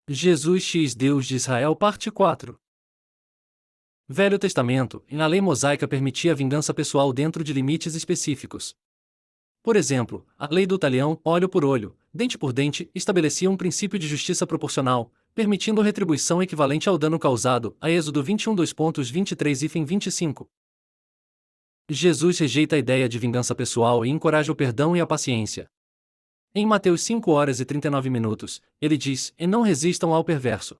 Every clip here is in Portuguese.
Jesus X Deus de Israel Parte 4. Velho Testamento, a lei mosaica permitia a vingança pessoal dentro de limites específicos. Por exemplo, a lei do talião, olho por olho, dente por dente, estabelecia um princípio de justiça proporcional, permitindo retribuição equivalente ao dano causado, a Êxodo 21:23 e 25. Jesus rejeita a ideia de vingança pessoal e encoraja o perdão e a paciência. Em Mateus 5:39, ele diz: E não resistam ao perverso.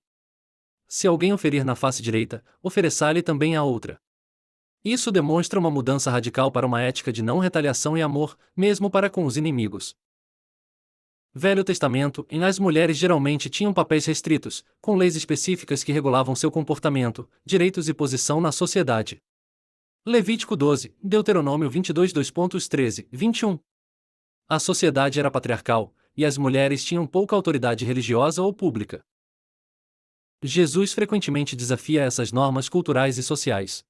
Se alguém oferir na face direita, ofereça-lhe também a outra. Isso demonstra uma mudança radical para uma ética de não retaliação e amor, mesmo para com os inimigos. Velho Testamento, as mulheres geralmente tinham papéis restritos, com leis específicas que regulavam seu comportamento, direitos e posição na sociedade. Levítico 12, Deuteronômio 22:13, 21. A sociedade era patriarcal, e as mulheres tinham pouca autoridade religiosa ou pública. Jesus frequentemente desafia essas normas culturais e sociais.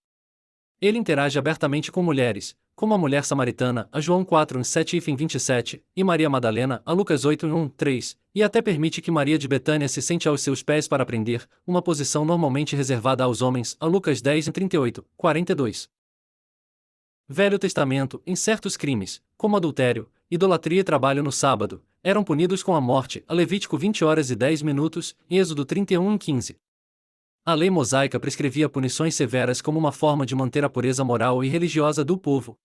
Ele interage abertamente com mulheres, como a mulher samaritana, a João 4:7 e 27, e Maria Madalena, a Lucas 8:1-3, e até permite que Maria de Betânia se sente aos seus pés para aprender, uma posição normalmente reservada aos homens, a Lucas 10:38, 42. Velho Testamento, em certos crimes, como adultério, idolatria e trabalho no sábado, eram punidos com a morte, a Levítico 20:10 e Êxodo 31:15. A lei mosaica prescrevia punições severas como uma forma de manter a pureza moral e religiosa do povo.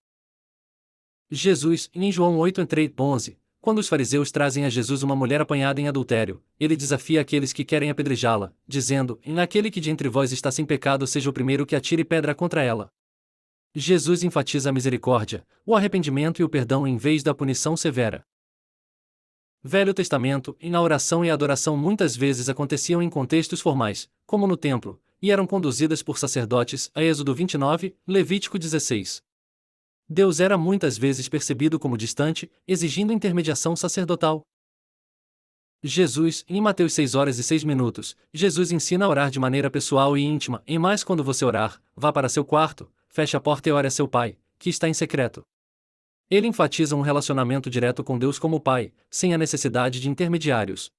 Jesus, em João 8:11, quando os fariseus trazem a Jesus uma mulher apanhada em adultério, ele desafia aqueles que querem apedrejá-la, dizendo: Aquele que de entre vós está sem pecado seja o primeiro que atire pedra contra ela. Jesus enfatiza a misericórdia, o arrependimento e o perdão em vez da punição severa. Velho Testamento, a oração e a adoração muitas vezes aconteciam em contextos formais, como no templo, e eram conduzidas por sacerdotes, a Êxodo 29, Levítico 16. Deus era muitas vezes percebido como distante, exigindo intermediação sacerdotal. Jesus, em Mateus 6:06, Jesus ensina a orar de maneira pessoal e íntima, e mais quando você orar, vá para seu quarto, feche a porta e ore a seu Pai, que está em secreto. Ele enfatiza um relacionamento direto com Deus como Pai, sem a necessidade de intermediários.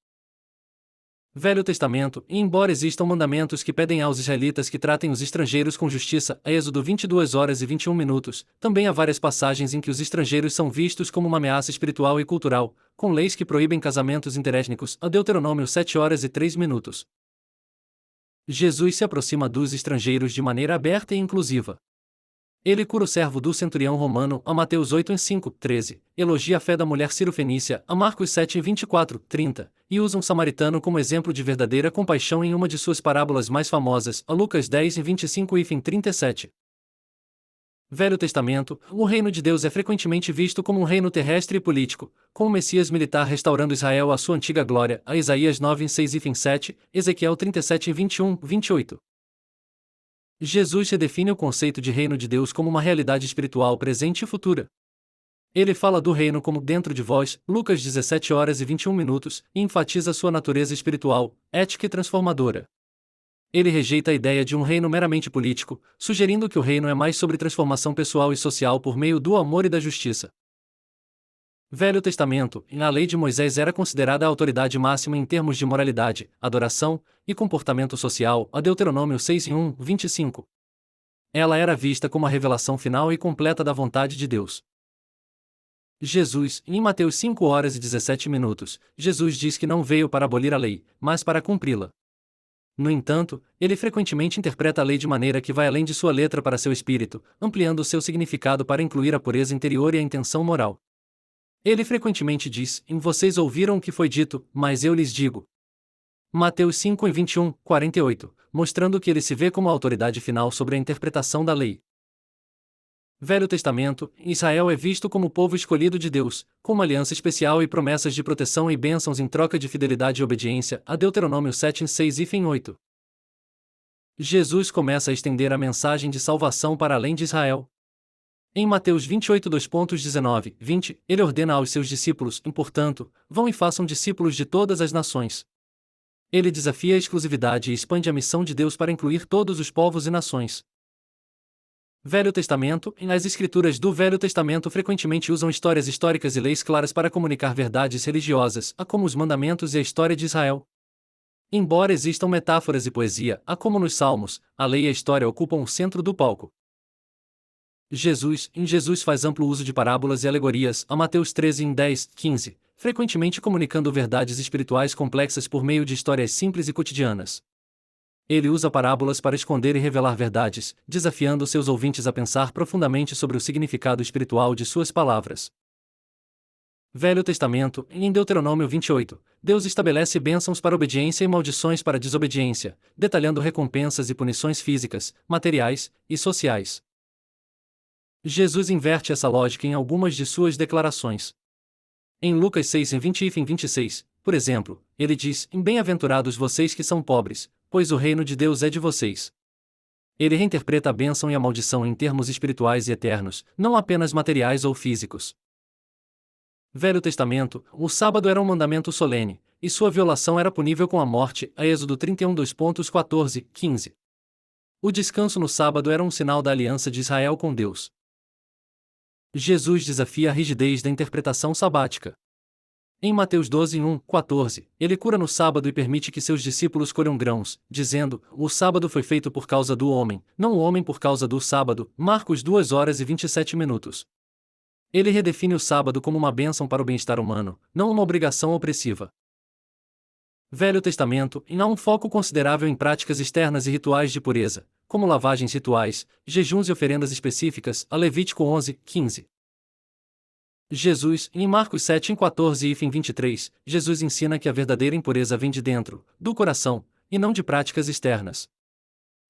Velho Testamento, e embora existam mandamentos que pedem aos israelitas que tratem os estrangeiros com justiça, a Êxodo 22:21, também há várias passagens em que os estrangeiros são vistos como uma ameaça espiritual e cultural, com leis que proíbem casamentos interétnicos, a Deuteronômio 7:03. Jesus se aproxima dos estrangeiros de maneira aberta e inclusiva. Ele cura o servo do centurião romano, a Mateus 8:5-13, elogia a fé da mulher cirofenícia, a Marcos 7:24-30, e usa um samaritano como exemplo de verdadeira compaixão em uma de suas parábolas mais famosas, a Lucas 10:25 e 37. Velho Testamento, o reino de Deus é frequentemente visto como um reino terrestre e político, com o Messias militar restaurando Israel à sua antiga glória, a Isaías 9:6 e 7, Ezequiel 37:21-28. Jesus redefine o conceito de reino de Deus como uma realidade espiritual presente e futura. Ele fala do reino como dentro de vós, Lucas 17:21, e enfatiza sua natureza espiritual, ética e transformadora. Ele rejeita a ideia de um reino meramente político, sugerindo que o reino é mais sobre transformação pessoal e social por meio do amor e da justiça. Velho Testamento, a lei de Moisés era considerada a autoridade máxima em termos de moralidade, adoração e comportamento social, a Deuteronômio 6:1-25. Ela era vista como a revelação final e completa da vontade de Deus. Jesus, em Mateus 5:17, Jesus diz que não veio para abolir a lei, mas para cumpri-la. No entanto, ele frequentemente interpreta a lei de maneira que vai além de sua letra para seu espírito, ampliando seu significado para incluir a pureza interior e a intenção moral. Ele frequentemente diz: Vocês ouviram o que foi dito, mas eu lhes digo. Mateus 5:21-48, mostrando que ele se vê como a autoridade final sobre a interpretação da lei. Velho Testamento, Israel é visto como o povo escolhido de Deus, com uma aliança especial e promessas de proteção e bênçãos em troca de fidelidade e obediência, a Deuteronômio 7:6 e 8. Jesus começa a estender a mensagem de salvação para além de Israel. Em Mateus 28:19-20, ele ordena aos seus discípulos: portanto, vão e façam discípulos de todas as nações. Ele desafia a exclusividade e expande a missão de Deus para incluir todos os povos e nações. Velho Testamento, as escrituras do Velho Testamento frequentemente usam histórias históricas e leis claras para comunicar verdades religiosas, como os mandamentos e a história de Israel. Embora existam metáforas e poesia, como nos Salmos, a lei e a história ocupam o centro do palco. Jesus faz amplo uso de parábolas e alegorias, a Mateus 13, 10, 15, frequentemente comunicando verdades espirituais complexas por meio de histórias simples e cotidianas. Ele usa parábolas para esconder e revelar verdades, desafiando seus ouvintes a pensar profundamente sobre o significado espiritual de suas palavras. Velho Testamento, em Deuteronômio 28, Deus estabelece bênçãos para obediência e maldições para desobediência, detalhando recompensas e punições físicas, materiais e sociais. Jesus inverte essa lógica em algumas de suas declarações. Em Lucas 6:20 e 26, por exemplo, ele diz: Bem-aventurados vocês que são pobres, pois o reino de Deus é de vocês. Ele reinterpreta a bênção e a maldição em termos espirituais e eternos, não apenas materiais ou físicos. Velho Testamento, o sábado era um mandamento solene, e sua violação era punível com a morte, a Êxodo 31, 2.14, 15. O descanso no sábado era um sinal da aliança de Israel com Deus. Jesus desafia a rigidez da interpretação sabática. Em Mateus 12, 14, ele cura no sábado e permite que seus discípulos colham grãos, dizendo: o sábado foi feito por causa do homem, não o homem por causa do sábado. Marcos 2:27. Ele redefine o sábado como uma bênção para o bem-estar humano, não uma obrigação opressiva. Velho Testamento, há um foco considerável em práticas externas e rituais de pureza, como lavagens rituais, jejuns e oferendas específicas, a Levítico 11:15. Jesus, em Marcos 7:14 e 23, Jesus ensina que a verdadeira impureza vem de dentro, do coração, e não de práticas externas.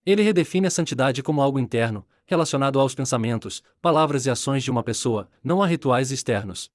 Ele redefine a santidade como algo interno, relacionado aos pensamentos, palavras e ações de uma pessoa, não a rituais externos.